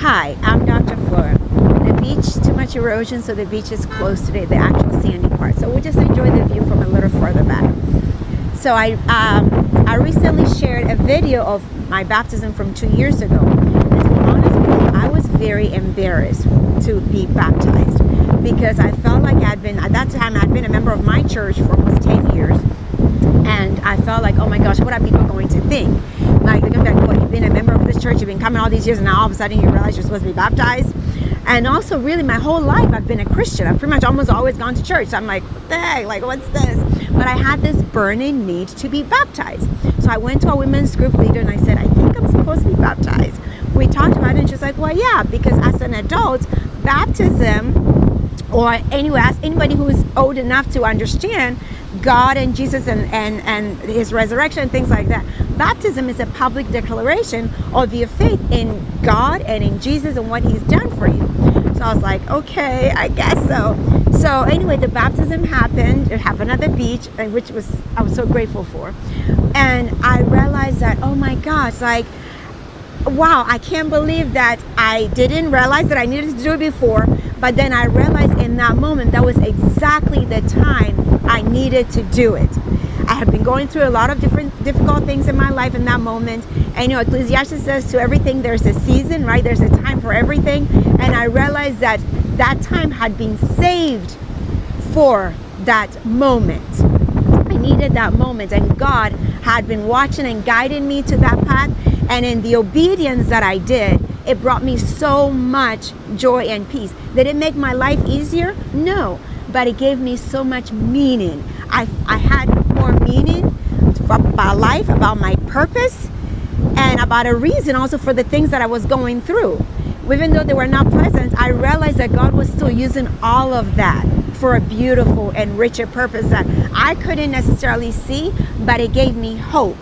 Hi, I'm Dr. Flora. The beach, too much erosion, so the beach is closed today, the actual sandy part. So we'll just enjoy the view from a little further back. So I recently shared a video of my baptism from 2 years ago. And to be honest with you, I was very embarrassed to be baptized because I felt like at that time I'd been a member of my church for almost 10 years. And I felt like, oh my gosh, what are people going to think? Like, they're going to be like, well, you've been a member of this church, you've been coming all these years, and now all of a sudden you realize you're supposed to be baptized. And also, really, my whole life I've been a Christian. I've pretty much almost always gone to church. So I'm like, what the heck? Like, what's this? But I had this burning need to be baptized. So I went to a women's group leader and I said, I think I'm supposed to be baptized. We talked about it and she's like, well, yeah, because as an adult, baptism, or anyway, as anybody who is old enough to understand God and Jesus and his resurrection and things like that, baptism is a public declaration of your faith in God and in Jesus and what he's done for you. So I was like, okay, I guess so. So anyway, the baptism happened. It happened at the beach, which I was so grateful for. And I realized that, oh my gosh, like, wow, I can't believe that I didn't realize that I needed to do it before. But then I realized in that moment, that was exactly the time I needed to do it. I have been going through a lot of difficult things in my life in that moment. And you know, Ecclesiastes says to everything there's a season, right? There's a time for everything. And I realized that that time had been saved for that moment. I needed that moment, and God had been watching and guiding me to that path. And in the obedience that I did, it brought me so much joy and peace. Did it make my life easier? No, but it gave me so much meaning. I had more meaning about life, about my purpose, and about a reason also for the things that I was going through. Even though they were not pleasant, I realized that God was still using all of that for a beautiful and richer purpose that I couldn't necessarily see, but it gave me hope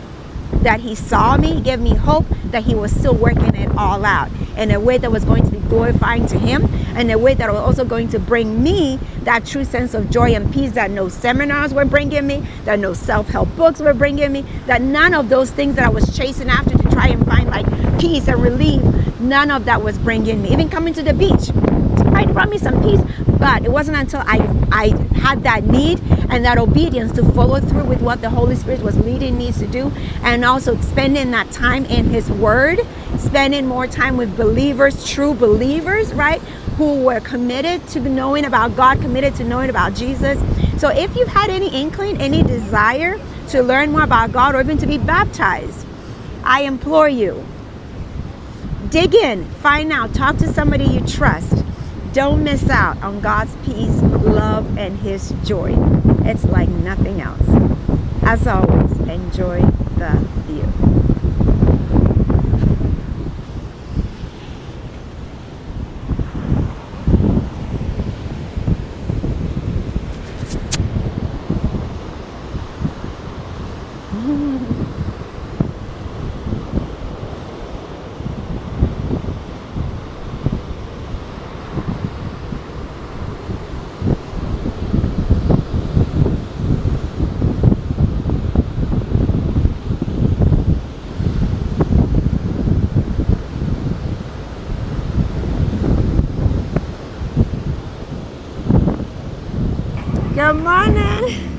that he saw me. He gave me hope that he was still working it all out in a way that was going to be glorifying to him, and a way that was also going to bring me that true sense of joy and peace that no seminars were bringing me, that no self-help books were bringing me, that none of those things that I was chasing after to try and find like peace and relief, none of that was bringing me. Even coming to the beach, it brought me some peace, but it wasn't until I had that need and that obedience to follow through with what the Holy Spirit was leading me to do, and also spending that time in his word, spending more time with believers, true believers, right, who were committed to knowing about God, committed to knowing about Jesus. So if you've had any inkling, any desire to learn more about God, or even to be baptized, I implore you, dig in, find out, talk to somebody you trust. Don't miss out on God's peace, love, and his joy. It's like nothing else. As always, enjoy the view. Good morning.